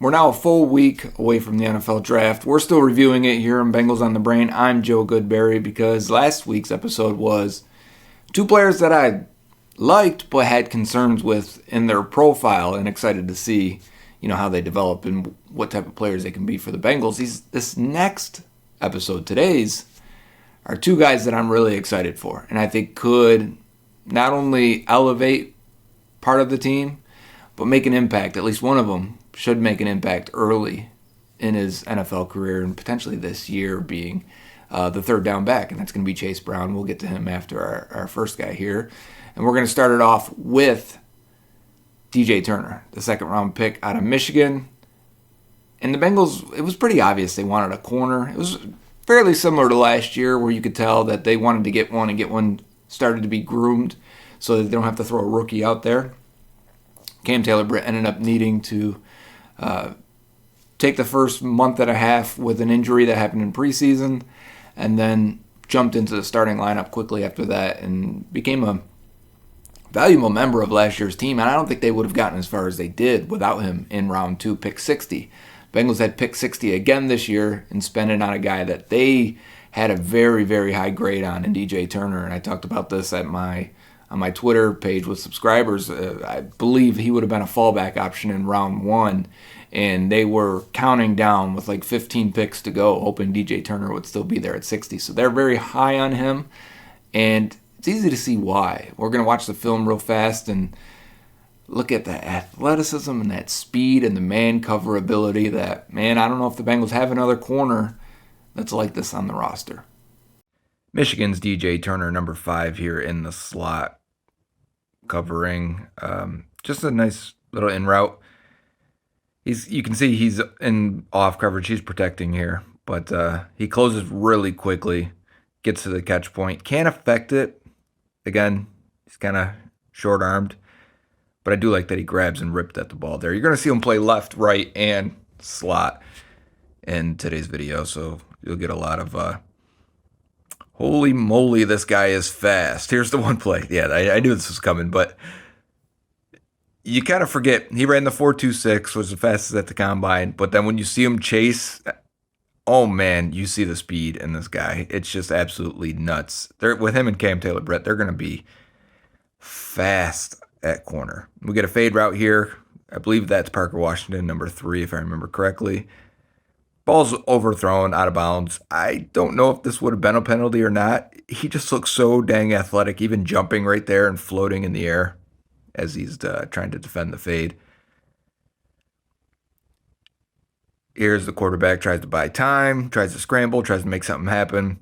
We're now a full week away from the NFL draft. We're still reviewing it here on Bengals on the Brain. I'm Joe Goodberry because last week's episode was two players that I liked but had concerns with in their profile and excited to see, how they develop and what type of players they can be for the Bengals. This next episode, today's, are two guys that I'm really excited for and I think could not only elevate part of the team, but make an impact. At least one of them should make an impact early in his NFL career and potentially this year being the third down back, and that's going to be Chase Brown. We'll get to him after our first guy here. And we're going to start it off with DJ Turner, the second round pick out of Michigan. And the Bengals, it was pretty obvious they wanted a corner. It was fairly similar to last year where you could tell that they wanted to get one and get one started to be groomed so that they don't have to throw a rookie out there. Cam Taylor-Britt ended up needing to take the first month and a half with an injury that happened in preseason and then jumped into the starting lineup quickly after that and became a valuable member of last year's team. And I don't think they would have gotten as far as they did without him in round 2, pick 60. Bengals had pick 60 again this year and spent it on a guy that they had a very, very high grade on in DJ Turner. And I talked about this on my Twitter page with subscribers. I believe he would have been a fallback option in round 1. And they were counting down with like 15 picks to go, hoping DJ Turner would still be there at 60. So they're very high on him, and it's easy to see why. We're going to watch the film real fast and look at the athleticism and that speed and the man cover ability that, man, I don't know if the Bengals have another corner that's like this on the roster. Michigan's DJ Turner, number 5 here in the slot, covering just a nice little in route. You can see he's in off coverage. He's protecting here, but he closes really quickly, gets to the catch point, can't affect it. Again, he's kind of short-armed, but I do like that he grabs and ripped at the ball there. You're going to see him play left, right, and slot in today's video, so you'll get a lot of holy moly, this guy is fast. Here's the one play. Yeah, I knew this was coming, but you kind of forget he ran the 4.26, was the fastest at the combine. But then when you see him chase, oh man, you see the speed in this guy. It's just absolutely nuts. With him and Cam Taylor-Britt, they're going to be fast at corner. We get a fade route here. I believe that's Parker Washington, number 3, if I remember correctly. Ball's overthrown, out of bounds. I don't know if this would have been a penalty or not. He just looks so dang athletic, even jumping right there and floating in the air as he's trying to defend the fade. Here's the quarterback, tries to buy time, tries to scramble, tries to make something happen.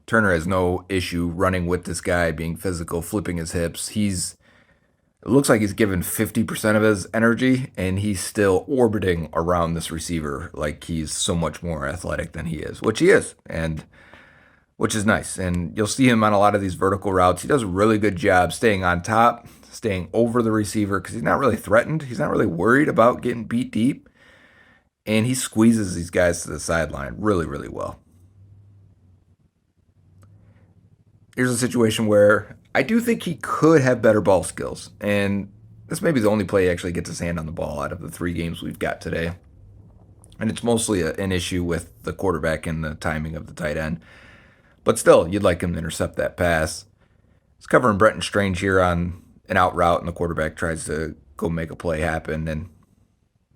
Turner has no issue running with this guy, being physical, flipping his hips. It looks like he's given 50% of his energy, and he's still orbiting around this receiver like he's so much more athletic than he is, which he is, and which is nice. And you'll see him on a lot of these vertical routes. He does a really good job staying on top, staying over the receiver because he's not really threatened. He's not really worried about getting beat deep. And he squeezes these guys to the sideline really, really well. Here's a situation where I do think he could have better ball skills. And this may be the only play he actually gets his hand on the ball out of the 3 games we've got today. And it's mostly an issue with the quarterback and the timing of the tight end. But still, you'd like him to intercept that pass. He's covering Brenton Strange here on an out route, and the quarterback tries to go make a play happen. And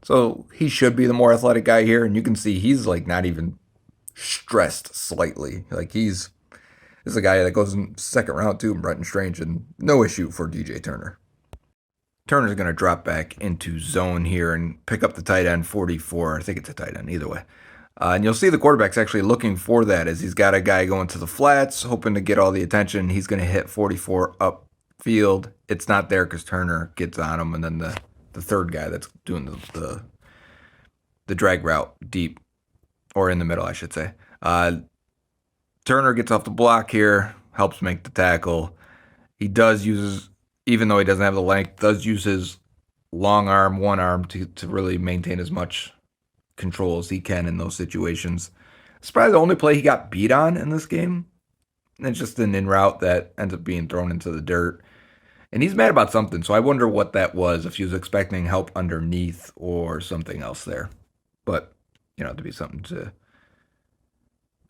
so he should be the more athletic guy here. And you can see he's like not even stressed slightly. Like this is a guy that goes in second round too, Brenton Strange, and no issue for DJ Turner. Turner's going to drop back into zone here and pick up the tight end 44. I think it's a tight end either way. And you'll see the quarterback's actually looking for that as he's got a guy going to the flats, hoping to get all the attention. He's going to hit 44 upfield. It's not there because Turner gets on him, and then the third guy that's doing the drag route deep, or in the middle, I should say. Turner gets off the block here, helps make the tackle. He does use, even though he doesn't have the length, does use his long arm, one arm to really maintain as much control as he can in those situations. It's probably the only play he got beat on in this game. And it's just an in route that ends up being thrown into the dirt. And he's mad about something, so I wonder what that was, if he was expecting help underneath or something else there. But, to be something to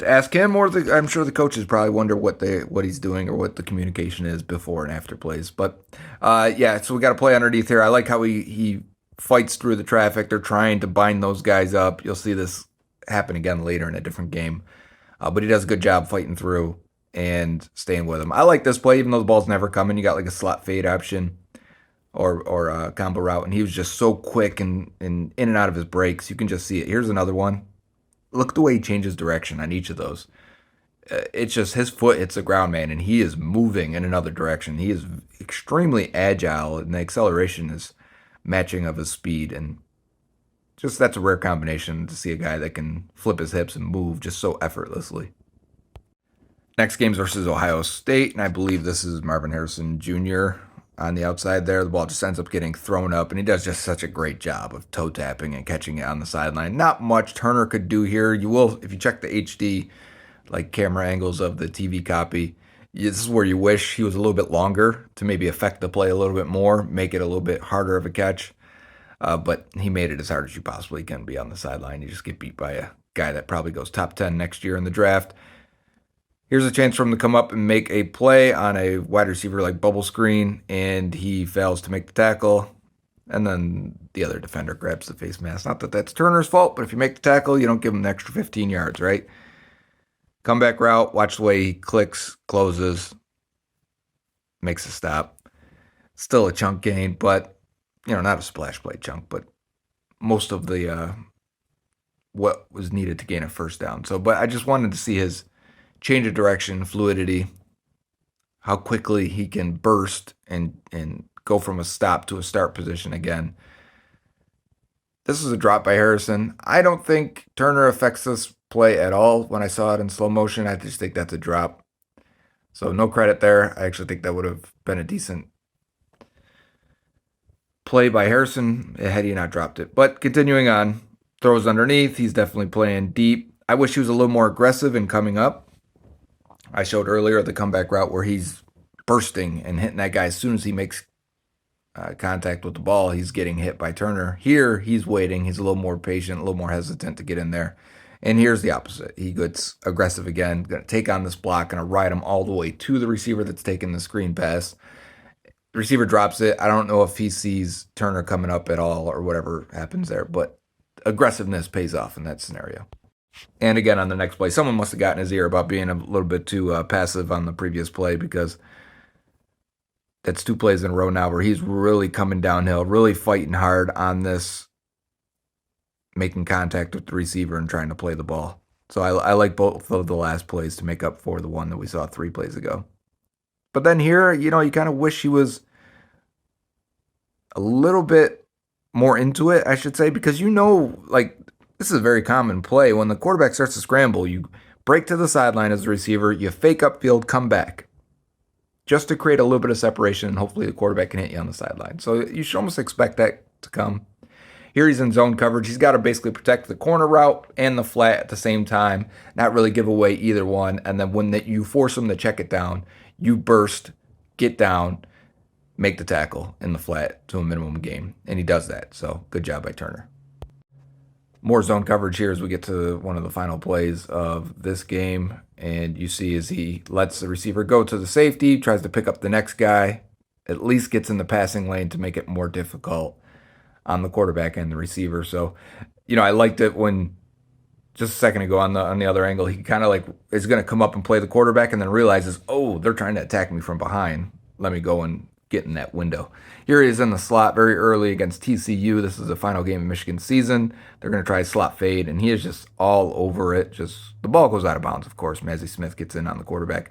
ask him, or I'm sure the coaches probably wonder what he's doing or what the communication is before and after plays. But yeah, so we got to play underneath here. I like how he fights through the traffic. They're trying to bind those guys up. You'll see this happen again later in a different game. But he does a good job fighting through and staying with them. I like this play, even though the ball's never coming. You got like a slot fade option or a combo route, and he was just so quick and in and out of his breaks. You can just see it. Here's another one. Look at the way he changes direction on each of those. It's just his foot hits the ground, man, and he is moving in another direction. He is extremely agile, and the acceleration is matching of his speed. And just that's a rare combination to see a guy that can flip his hips and move just so effortlessly. Next game's versus Ohio State, and I believe this is Marvin Harrison Jr. on the outside there. The ball just ends up getting thrown up, and he does just such a great job of toe tapping and catching it on the sideline. Not much Turner could do here. You will, if you check the HD like camera angles of the TV copy, this is where you wish he was a little bit longer to maybe affect the play a little bit more, make it a little bit harder of a catch. But he made it as hard as you possibly can be on the sideline. You just get beat by a guy that probably goes top 10 next year in the draft. Here's a chance for him to come up and make a play on a wide receiver like bubble screen, and he fails to make the tackle. And then the other defender grabs the face mask. Not that that's Turner's fault, but if you make the tackle, you don't give him an extra 15 yards, right? Comeback route, watch the way he clicks, closes, makes a stop. Still a chunk gain, but, not a splash play chunk, but most of the what was needed to gain a first down. So, but I just wanted to see his change of direction, fluidity, how quickly he can burst and go from a stop to a start position again. This is a drop by Harrison. I don't think Turner affects this play at all. When I saw it in slow motion, I just think that's a drop. So no credit there. I actually think that would have been a decent play by Harrison had he not dropped it. But continuing on, throws underneath. He's definitely playing deep. I wish he was a little more aggressive in coming up. I showed earlier the comeback route where he's bursting and hitting that guy as soon as he makes contact with the ball. He's getting hit by Turner. Here, he's waiting. He's a little more patient, a little more hesitant to get in there. And here's the opposite. He gets aggressive again, going to take on this block, going to ride him all the way to the receiver that's taking the screen pass. The receiver drops it. I don't know if he sees Turner coming up at all or whatever happens there, but aggressiveness pays off in that scenario. And again, on the next play, someone must have gotten his ear about being a little bit too passive on the previous play, because that's 2 plays in a row now where he's really coming downhill, really fighting hard on this, making contact with the receiver and trying to play the ball. So I like both of the last plays to make up for the one that we saw 3 plays ago. But then here, you kind of wish he was a little bit more into it, I should say, because this is a very common play. When the quarterback starts to scramble, you break to the sideline as a receiver, you fake upfield, come back, just to create a little bit of separation, and hopefully the quarterback can hit you on the sideline. So you should almost expect that to come. Here he's in zone coverage. He's got to basically protect the corner route and the flat at the same time, not really give away either one. And then when you force him to check it down, you burst, get down, make the tackle in the flat to a minimum gain. And he does that. So good job by Turner. More zone coverage here as we get to one of the final plays of this game. And you see as he lets the receiver go to the safety, tries to pick up the next guy, at least gets in the passing lane to make it more difficult on the quarterback and the receiver. So, I liked it when just a second ago on the other angle, he kind of is going to come up and play the quarterback and then realizes, oh, they're trying to attack me from behind. Let me go and get in that window. Here he is in the slot very early against TCU. This is the final game of Michigan's season. They're going to try a slot fade, and he is just all over it. Just the ball goes out of bounds, of course. Mazi Smith gets in on the quarterback.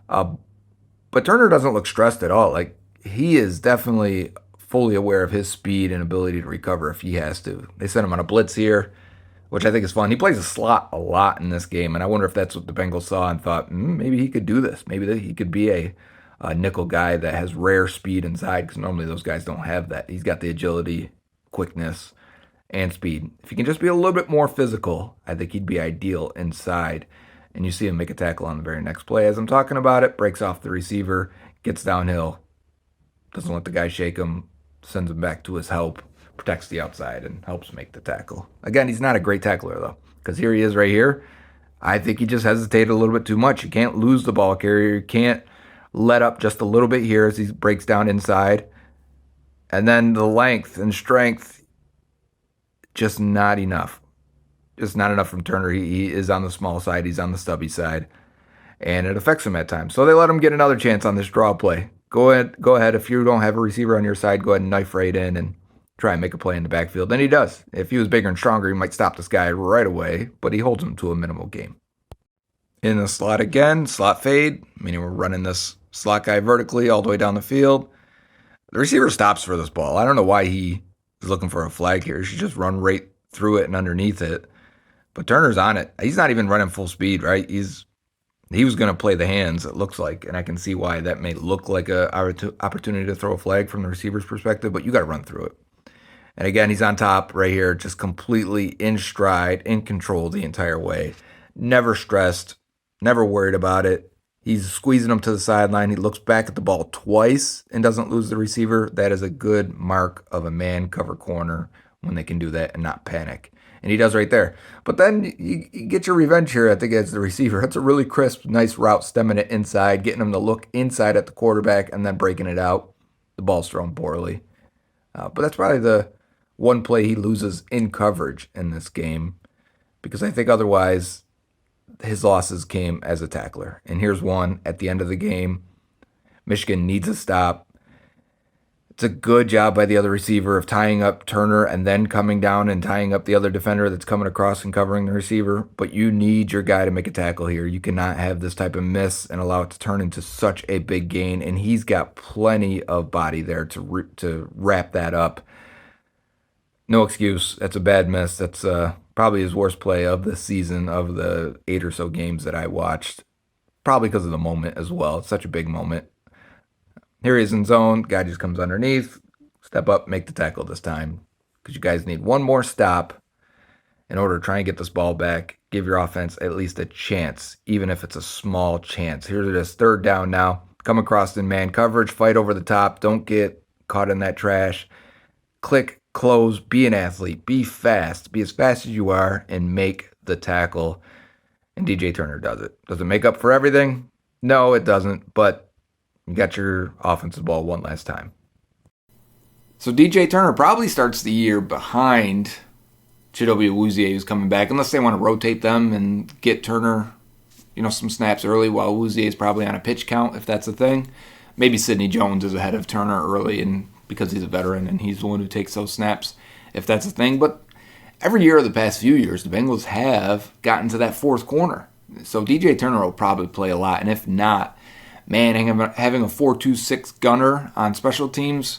But Turner doesn't look stressed at all. He is definitely fully aware of his speed and ability to recover if he has to. They sent him on a blitz here, which I think is fun. He plays a slot a lot in this game, and I wonder if that's what the Bengals saw and thought, maybe he could do this. Maybe he could be a nickel guy that has rare speed inside, because normally those guys don't have that. He's got the agility, quickness, and speed. If he can just be a little bit more physical, I think he'd be ideal inside. And you see him make a tackle on the very next play as I'm talking about it, breaks off the receiver, gets downhill, doesn't let the guy shake him, sends him back to his help, protects the outside, and helps make the tackle. Again, he's not a great tackler, though, because here he is right here. I think he just hesitated a little bit too much. You can't lose the ball carrier. You can't let up just a little bit here as he breaks down inside. And then the length and strength, just not enough. Just not enough from Turner. He is on the small side. He's on the stubby side. And it affects him at times. So they let him get another chance on this draw play. Go ahead. If you don't have a receiver on your side, go ahead and knife right in and try and make a play in the backfield. And he does. If he was bigger and stronger, he might stop this guy right away. But he holds him to a minimal gain. In the slot again, slot fade, meaning we're running this slot guy vertically all the way down the field. The receiver stops for this ball. I don't know why he is looking for a flag here. He should just run right through it and underneath it. But Turner's on it. He's not even running full speed, right? He was going to play the hands, it looks like, and I can see why that may look like an opportunity to throw a flag from the receiver's perspective, but you got to run through it. And again, he's on top right here, just completely in stride, in control the entire way. Never stressed, never worried about it. He's squeezing him to the sideline. He looks back at the ball twice and doesn't lose the receiver. That is a good mark of a man cover corner when they can do that and not panic. And he does right there. But then you get your revenge here, I think, as the receiver. It's a really crisp, nice route, stemming it inside, getting him to look inside at the quarterback and then breaking it out. The ball's thrown poorly. But that's probably the one play he loses in coverage in this game, because I think otherwise his losses came as a tackler. And here's one at the end of the game. Michigan needs a stop. It's a good job by the other receiver of tying up Turner and then coming down and tying up the other defender that's coming across and covering the receiver. But you need your guy to make a tackle here. You cannot have this type of miss and allow it to turn into such a big gain. And he's got plenty of body there to wrap that up. No excuse. That's a bad miss. That's probably his worst play of the season, of the 8 or so games that I watched. Probably because of the moment as well. It's such a big moment. Here he is in zone. Guy just comes underneath. Step up, make the tackle this time. Because you guys need one more stop in order to try and get this ball back. Give your offense at least a chance, even if it's a small chance. Here's it is, third down now. Come across in man coverage. Fight over the top. Don't get caught in that trash. Click, close, be an athlete. Be fast. Be as fast as you are and make the tackle. And DJ Turner does it. Does it make up for everything? No, it doesn't. But you got your offensive ball one last time. So DJ Turner probably starts the year behind Chidobe Awuzie, who's coming back, unless they want to rotate them and get Turner, some snaps early while Awuzie is probably on a pitch count, if that's a thing. Maybe Sidney Jones is ahead of Turner early, and because he's a veteran and he's the one who takes those snaps, if that's a thing. But every year of the past few years, the Bengals have gotten to that fourth corner. So DJ Turner will probably play a lot, and if not, man, having a 4-2-6 gunner on special teams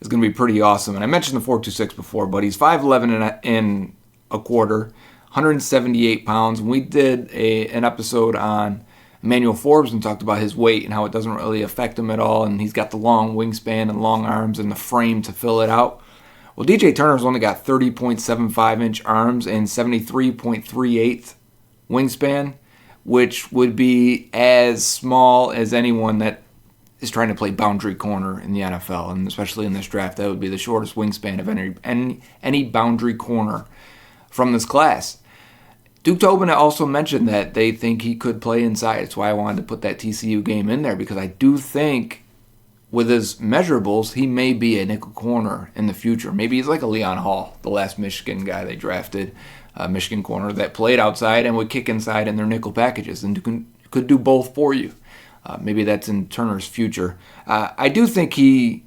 is going to be pretty awesome. And I mentioned the 4-2-6 before, but he's 5'11" in a quarter, 178 pounds. And we did an episode on Emmanuel Forbes and talked about his weight and how it doesn't really affect him at all. And he's got the long wingspan and long arms and the frame to fill it out. Well, DJ Turner's only got 30.75-inch arms and 73.38 wingspan, which would be as small as anyone that is trying to play boundary corner in the NFL, and especially in this draft, that would be the shortest wingspan of any boundary corner from this class. Duke Tobin also mentioned that they think he could play inside. That's why I wanted to put that TCU game in there, because I do think with his measurables, he may be a nickel corner in the future. Maybe he's like a Leon Hall, the last Michigan guy they drafted, Michigan corner that played outside and would kick inside in their nickel packages and could do both for you. Maybe that's in Turner's future. I do think he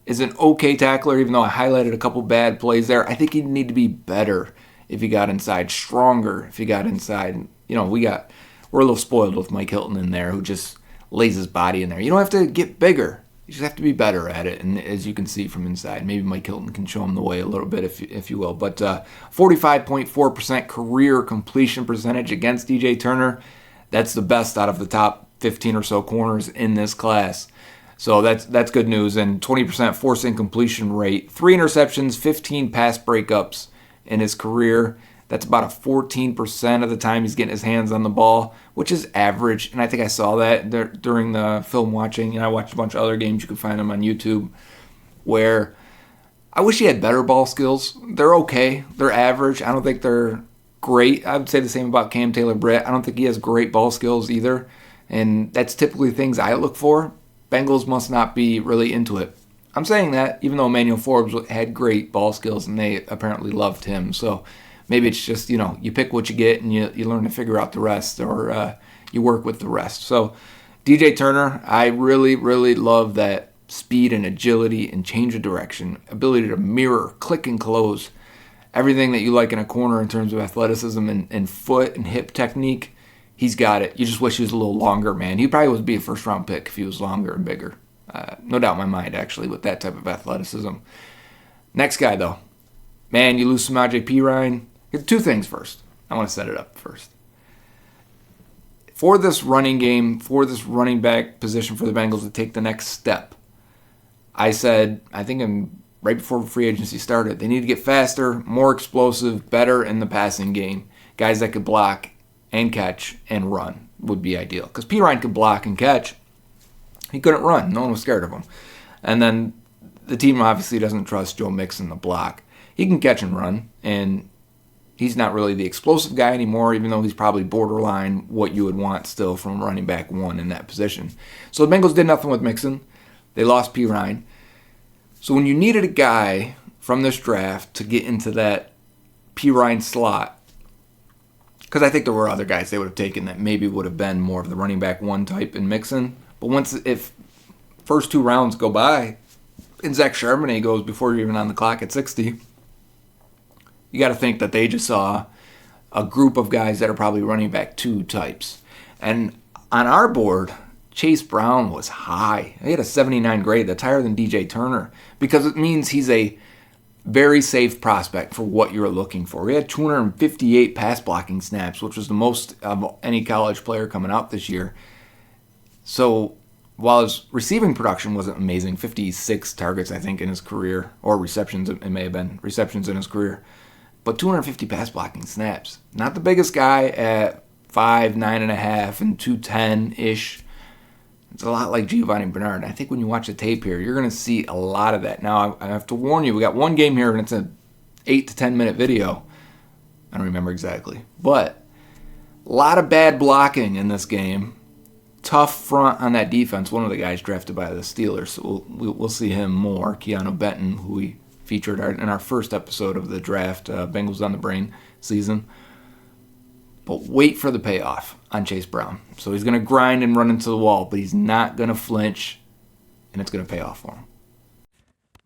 is an okay tackler, even though I highlighted a couple bad plays there. I think he'd need to be better if he got inside, stronger if he got inside. We're a little spoiled with Mike Hilton in there, who just lays his body in there. You don't have to get bigger. You just have to be better at it, and as you can see from inside, maybe Mike Hilton can show him the way a little bit, if you will. But 45.4% career completion percentage against DJ Turner. That's the best out of the top 15 or so corners in this class. So that's good news. And 20% forced incompletion rate, 3 interceptions, 15 pass breakups in his career. That's about a 14% of the time he's getting his hands on the ball, which is average. And I think I saw that during the film watching. And I watched a bunch of other games. You can find them on YouTube, where I wish he had better ball skills. They're okay. They're average. I don't think they're great. I would say the same about Cam Taylor-Britt. I don't think he has great ball skills either. And that's typically things I look for. Bengals must not be really into it. I'm saying that even though Emmanuel Forbes had great ball skills and they apparently loved him. So maybe it's just, you pick what you get and you learn to figure out the rest, or you work with the rest. So DJ Turner, I really, really love that speed and agility and change of direction, ability to mirror, click and close, everything that you like in a corner in terms of athleticism and foot and hip technique. He's got it. You just wish he was a little longer, man. He probably would be a first-round pick if he was longer and bigger. No doubt in my mind, actually, with that type of athleticism. Next guy, though. Man, you lose Samaje Perine. Two things first. I want to set it up first. For this running game, for this running back position for the Bengals to take the next step, I said, I think right before free agency started, they need to get faster, more explosive, better in the passing game. Guys that could block and catch and run would be ideal. Because Perine could block and catch. He couldn't run. No one was scared of him. And then the team obviously doesn't trust Joe Mixon to block. He can catch and run, and he's not really the explosive guy anymore, even though he's probably borderline what you would want still from running back one in that position. So the Bengals did nothing with Mixon. They lost Perine. So when you needed a guy from this draft to get into that Perine slot, because I think there were other guys they would have taken that maybe would have been more of the running back one type in Mixon. But if first two rounds go by and Zach Charbonnet goes before you're even on the clock at 60, you got to think that they just saw a group of guys that are probably running back two types. And on our board, Chase Brown was high. He had a 79 grade. That's higher than DJ Turner because it means he's a very safe prospect for what you're looking for. He had 258 pass blocking snaps, which was the most of any college player coming out this year. So while his receiving production wasn't amazing, 56 targets, I think, in his career, or receptions, it may have been receptions in his career, but 250 pass blocking snaps. Not the biggest guy at 5'9.5" and 210-ish. It's a lot like Giovanni Bernard. I think when you watch the tape here, you're going to see a lot of that. Now, I have to warn you, we got one game here, and it's an 8 to 10 minute video. I don't remember exactly. But a lot of bad blocking in this game. Tough front on that defense. One of the guys drafted by the Steelers, so we'll see him more. Keanu Benton, who we featured in our first episode of the draft, Bengals on the Brain season. But wait for the payoff on Chase Brown. So he's going to grind and run into the wall, but he's not going to flinch, and it's going to pay off for him.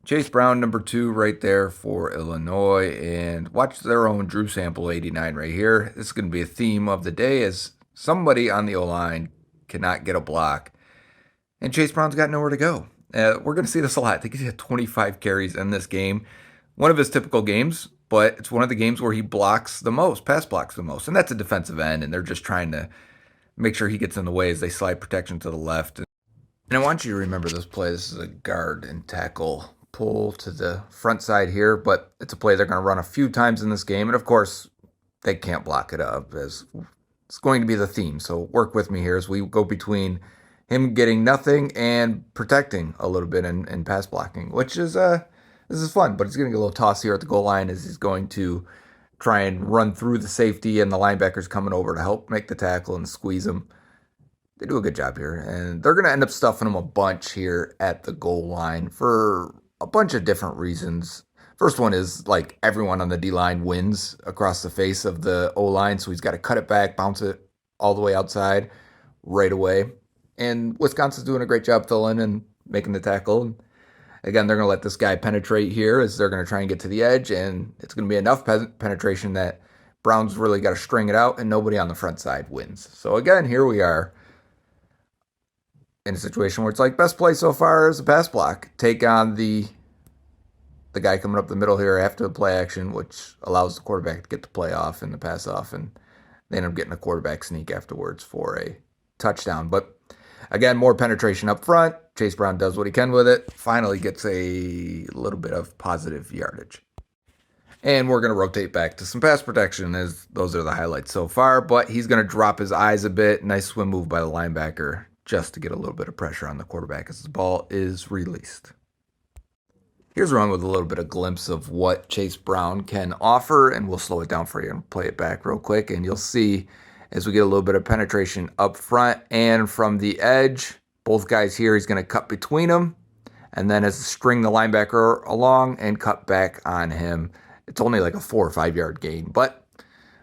Chase Brown, number 2 right there for Illinois. And watch their own Drew Sample 89 right here. This is going to be a theme of the day as somebody on the O-line cannot get a block. And Chase Brown's got nowhere to go. We're going to see this a lot. I think he had 25 carries in this game. One of his typical games, but it's one of the games where he blocks the most, pass blocks the most. And that's a defensive end, and they're just trying to make sure he gets in the way as they slide protection to the left. And I want you to remember this play. This is a guard and tackle pull to the front side here, but it's a play they're going to run a few times in this game. And, of course, they can't block it up, as it's going to be the theme. So work with me here as we go between him getting nothing and protecting a little bit in pass blocking, which is this is fun, but he's going to get a little toss here at the goal line as he's going to try and run through the safety and the linebackers coming over to help make the tackle and squeeze him. They do a good job here, and they're going to end up stuffing him a bunch here at the goal line for a bunch of different reasons. First one is, like, everyone on the D-line wins across the face of the O-line, so he's got to cut it back, bounce it all the way outside right away. And Wisconsin's doing a great job filling and making the tackle. And again, they're going to let this guy penetrate here as they're going to try and get to the edge, and it's going to be enough penetration that Brown's really got to string it out, and nobody on the front side wins. So again, here we are in a situation where it's like best play so far is a pass block. Take on the guy coming up the middle here after the play action, which allows the quarterback to get the play off and the pass off, and they end up getting a quarterback sneak afterwards for a touchdown. But again, more penetration up front. Chase Brown does what he can with it. Finally gets a little bit of positive yardage. And we're going to rotate back to some pass protection, as those are the highlights so far. But he's going to drop his eyes a bit. Nice swim move by the linebacker just to get a little bit of pressure on the quarterback as the ball is released. Here's a run with a little bit of glimpse of what Chase Brown can offer, and we'll slow it down for you and play it back real quick. And you'll see as we get a little bit of penetration up front and from the edge, both guys here, he's going to cut between them, and then as string the linebacker along and cut back on him. It's only like a 4 or 5 yard gain, but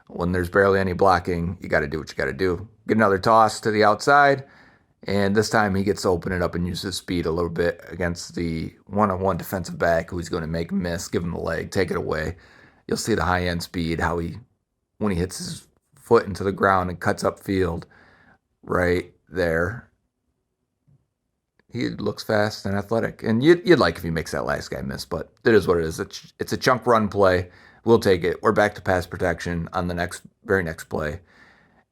when there's barely any blocking, you got to do what you got to do. Get another toss to the outside, and this time he gets to open it up and use his speed a little bit against the one-on-one defensive back who's going to make miss, give him the leg, take it away. You'll see the high-end speed, how when he hits his foot into the ground and cuts upfield right there. He looks fast and athletic. And you'd like if he makes that last guy miss, but it is what it is. It's a chunk run play. We'll take it. We're back to pass protection on the very next play.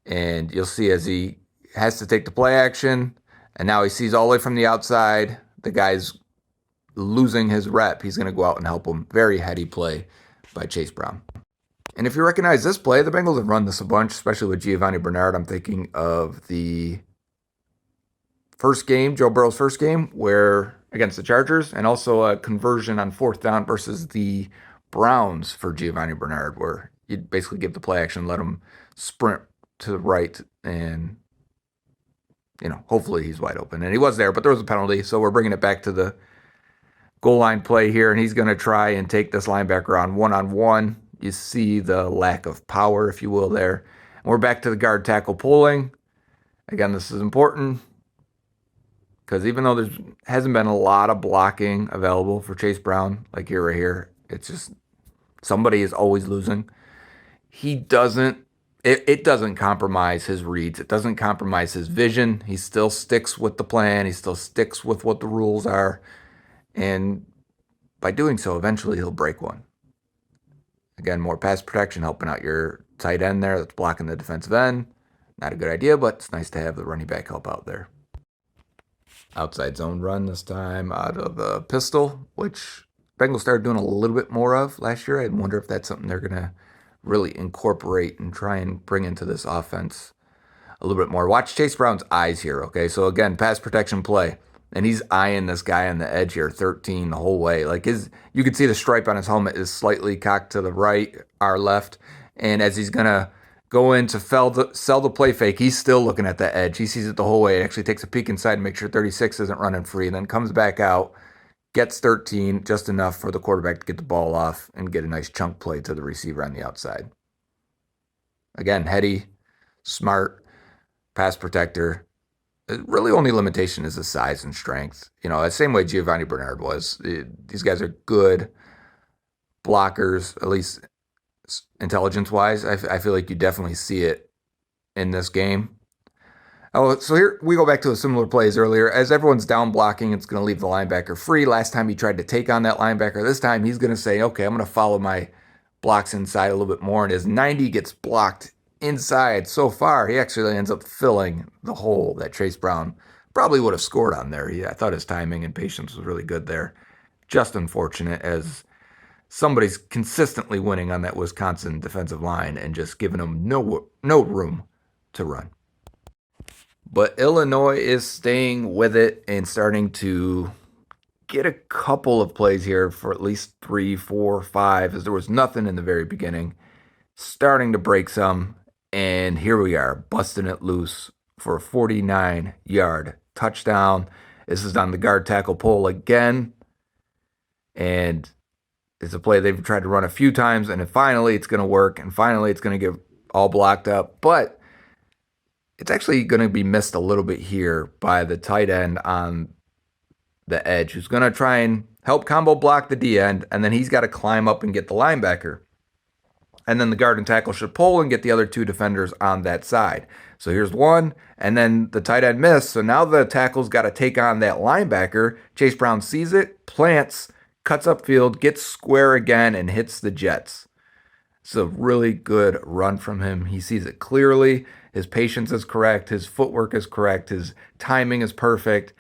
And you'll see as he has to take the play action, and now he sees all the way from the outside. The guy's losing his rep. He's going to go out and help him. Very heady play by Chase Brown. And if you recognize this play, the Bengals have run this a bunch, especially with Giovanni Bernard. I'm thinking of the first game, Joe Burrow's first game, where against the Chargers, and also a conversion on 4th down versus the Browns for Giovanni Bernard, where you basically give the play action, let him sprint to the right, and hopefully he's wide open. And he was there, but there was a penalty, so we're bringing it back to the goal line play here, and he's going to try and take this linebacker on one-on-one. You see the lack of power, if you will, there. And we're back to the guard tackle pulling. Again, this is important because even though there hasn't been a lot of blocking available for Chase Brown, like here right here, it's just somebody is always losing. It doesn't compromise his reads. It doesn't compromise his vision. He still sticks with the plan. He still sticks with what the rules are. And by doing so, eventually he'll break one. Again, more pass protection, helping out your tight end there that's blocking the defensive end. Not a good idea, but it's nice to have the running back help out there. Outside zone run this time out of the pistol, which Bengals started doing a little bit more of last year. I wonder if that's something they're going to really incorporate and try and bring into this offense a little bit more. Watch Chase Brown's eyes here, okay? So again, pass protection play. And he's eyeing this guy on the edge here, 13 the whole way. Like you can see the stripe on his helmet is slightly cocked to the right, our left. And as he's going to go in to sell the play fake, he's still looking at the edge. He sees it the whole way. He actually takes a peek inside and makes sure 36 isn't running free, and then comes back out, gets 13, just enough for the quarterback to get the ball off and get a nice chunk play to the receiver on the outside. Again, heady, smart, pass protector. Really only limitation is his size and strength. The same way Giovanni Bernard was. These guys are good blockers, at least intelligence-wise. I feel like you definitely see it in this game. Oh, so here we go back to a similar play as earlier. As everyone's down blocking, it's going to leave the linebacker free. Last time he tried to take on that linebacker. This time he's going to say, okay, I'm going to follow my blocks inside a little bit more. And as 90 gets blocked inside so far, he actually ends up filling the hole that Chase Brown probably would have scored on there. I thought his timing and patience was really good there. Just unfortunate as somebody's consistently winning on that Wisconsin defensive line and just giving them no room to run. But Illinois is staying with it and starting to get a couple of plays here for at least 3, 4, 5, as there was nothing in the very beginning. Starting to break some, and here we are, busting it loose for a 49-yard touchdown. This is on the guard tackle pull again, and it's a play they've tried to run a few times, and finally it's going to work, and finally it's going to get all blocked up, but it's actually going to be missed a little bit here by the tight end on the edge, who's going to try and help combo block the D end, and then he's got to climb up and get the linebacker. And then the guard and tackle should pull and get the other two defenders on that side. So here's one, and then the tight end missed. So now the tackle's got to take on that linebacker. Chase Brown sees it, plants, cuts upfield, gets square again, and hits the Jets. It's a really good run from him. He sees it clearly. His patience is correct. His footwork is correct. His timing is perfect.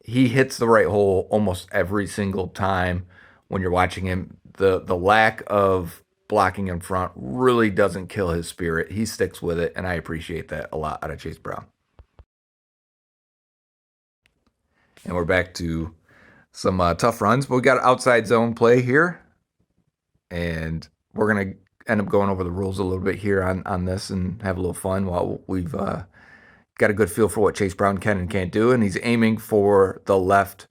He hits the right hole almost every single time when you're watching him. the lack of blocking in front really doesn't kill his spirit. He sticks with it, and I appreciate that a lot out of Chase Brown. And we're back to some tough runs, but we got outside zone play here, and we're going to end up going over the rules a little bit here on this and have a little fun while we've got a good feel for what Chase Brown can and can't do. And he's aiming for the left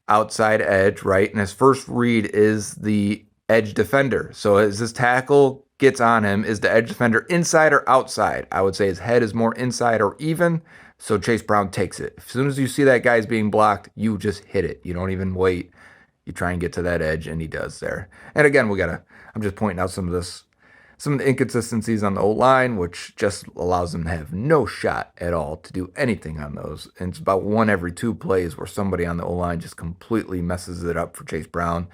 outside edge, right? And his first read is the edge defender. So as this tackle gets on him, is the edge defender inside or outside? I would say his head is more inside or even, so Chase Brown takes it. As soon as you see that guy's being blocked, you just hit it. You don't even wait. You try and get to that edge, and he does there. And again, I'm just pointing out some of the inconsistencies on the O-line, which just allows them to have no shot at all to do anything on those. And it's about 1 every 2 plays where somebody on the O-line just completely messes it up for Chase Brown.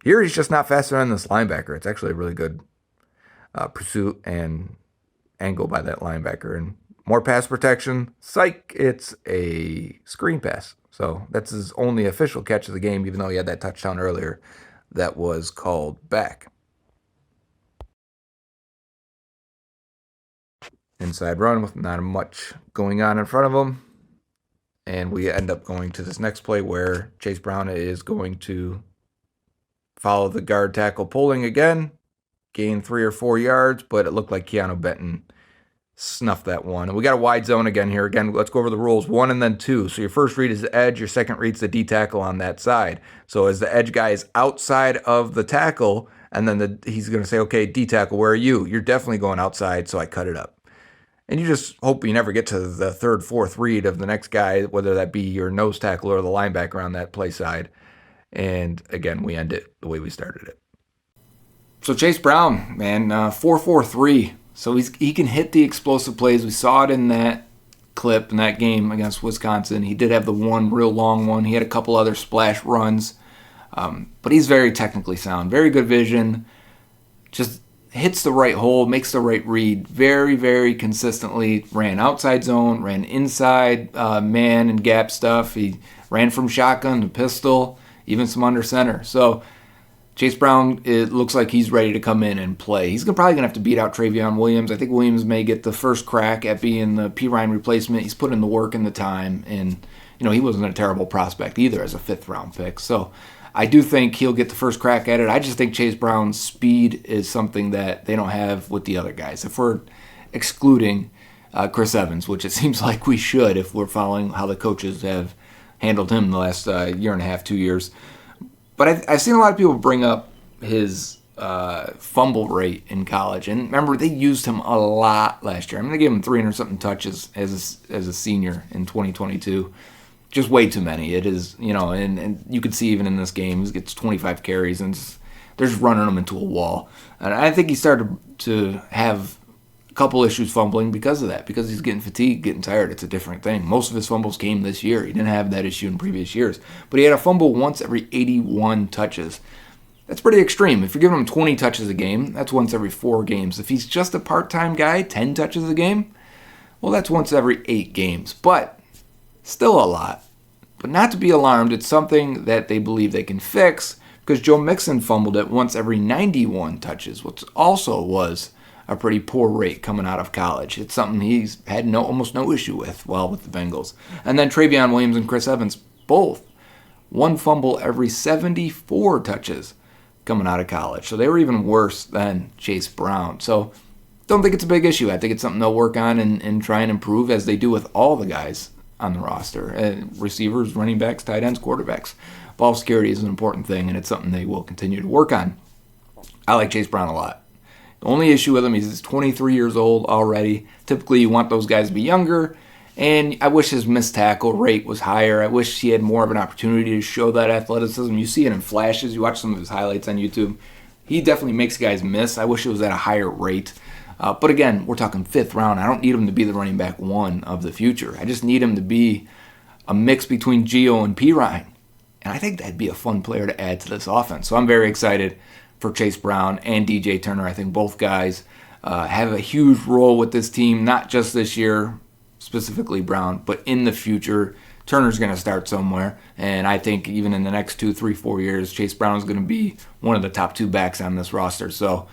Here, he's just not faster than this linebacker. It's actually a really good pursuit and angle by that linebacker. And more pass protection. Psych, it's a screen pass. So that's his only official catch of the game, even though he had that touchdown earlier that was called back. Inside run with not much going on in front of him. And we end up going to this next play where Chase Brown is going to follow the guard tackle pulling again, gain 3 or 4 yards, but it looked like Keanu Benton snuffed that one. And we got a wide zone again here. Again, let's go over the rules. 1 and then 2. So your first read is the edge. Your second read's the D tackle on that side. So as the edge guy is outside of the tackle, and then he's going to say, okay, D tackle, where are you? You're definitely going outside, so I cut it up. And you just hope you never get to the third, fourth read of the next guy, whether that be your nose tackle or the linebacker on that play side. And again, we end it the way we started it. So Chase Brown, man, 4-4-3. So he can hit the explosive plays. We saw it in that clip in that game against Wisconsin. He did have the one real long one. He had a couple other splash runs. But he's very technically sound. Very good vision. Just hits the right hole, makes the right read. Very, very consistently ran outside zone, ran inside man and gap stuff. He ran from shotgun to pistol, even some under center. So Chase Brown, it looks like he's ready to come in and play. He's probably going to have to beat out Travion Williams. I think Williams may get the first crack at being the Perine replacement. He's put in the work and the time, and he wasn't a terrible prospect either as a 5th-round pick. So I do think he'll get the first crack at it. I just think Chase Brown's speed is something that they don't have with the other guys. If we're excluding Chris Evans, which it seems like we should if we're following how the coaches have handled him the last year and a half, 2 years. But I've seen a lot of people bring up his fumble rate in college. And remember, they used him a lot last year. I mean, they gave him 300-something touches as a senior in 2022. Just way too many. It is, and you could see even in this game, he gets 25 carries and they're just running him into a wall. And I think he started to have a couple issues fumbling because of that, because he's getting fatigued, getting tired. It's a different thing. Most of his fumbles came this year. He didn't have that issue in previous years. But he had a fumble once every 81 touches. That's pretty extreme. If you're giving him 20 touches a game, that's once every 4 games. If he's just a part-time guy, 10 touches a game, well, that's once every 8 games. But still a lot. But not to be alarmed, it's something that they believe they can fix, because Joe Mixon fumbled it once every 91 touches, which also was a pretty poor rate coming out of college. It's something he's had almost no issue with with the Bengals. And then Travion Williams and Chris Evans, both, 1 fumble every 74 touches coming out of college. So they were even worse than Chase Brown. So don't think it's a big issue. I think it's something they'll work on and try and improve, as they do with all the guys on the roster. Receivers, running backs, tight ends, quarterbacks. Ball security is an important thing, and it's something they will continue to work on. I like Chase Brown a lot. The only issue with him is he's 23 years old already. Typically, you want those guys to be younger, and I wish his missed tackle rate was higher. I wish he had more of an opportunity to show that athleticism. You see it in flashes. You watch some of his highlights on YouTube. He definitely makes guys miss. I wish it was at a higher rate. But again, we're talking 5th round. I don't need him to be the running back 1 of the future. I just need him to be a mix between Gio and Perine. And I think that'd be a fun player to add to this offense. So I'm very excited for Chase Brown and DJ Turner. I think both guys have a huge role with this team, not just this year, specifically Brown, but in the future Turner's going to start somewhere. And I think even in the next 2, 3, 4 years, Chase Brown is going to be one of the top 2 backs on this roster. So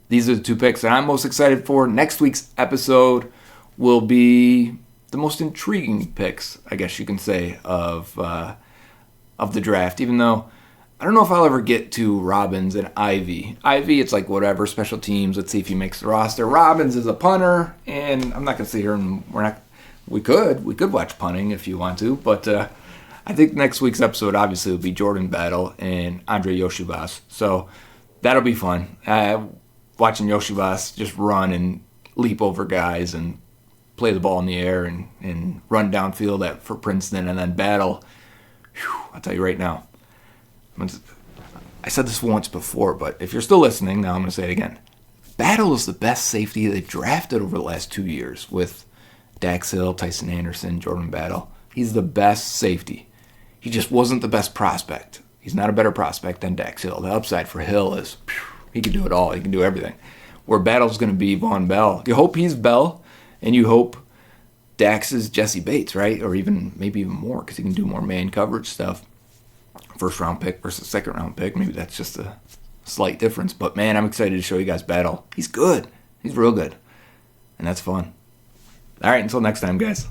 these are the 2 picks that I'm most excited for. Next week's episode will be the most intriguing picks, I guess you can say, of the draft, even though I don't know if I'll ever get to Robbins and Ivy. Ivy, it's like whatever, special teams. Let's see if he makes the roster. Robbins is a punter, and I'm not going to sit here and we could watch punting if you want to, but I think next week's episode obviously will be Jordan Battle and Andre Yoshibas. So that'll be fun. Watching Yoshibas just run and leap over guys and play the ball in the air and run downfield for Princeton, and then Battle. Whew, I'll tell you right now. I said this once before, but if you're still listening, now I'm going to say it again. Battle is the best safety they drafted over the last 2 years with Dax Hill, Tyson Anderson, Jordan Battle. He's the best safety. He just wasn't the best prospect. He's not a better prospect than Dax Hill. The upside for Hill is, he can do it all. He can do everything. Where Battle's going to be Von Bell. You hope he's Bell, and you hope Dax is Jesse Bates, right? Or maybe even more, because he can do more man coverage stuff. First round pick versus second round pick. Maybe that's just a slight difference. But man, I'm excited to show you guys Battle. He's good. He's real good. And that's fun. All right, until next time, guys.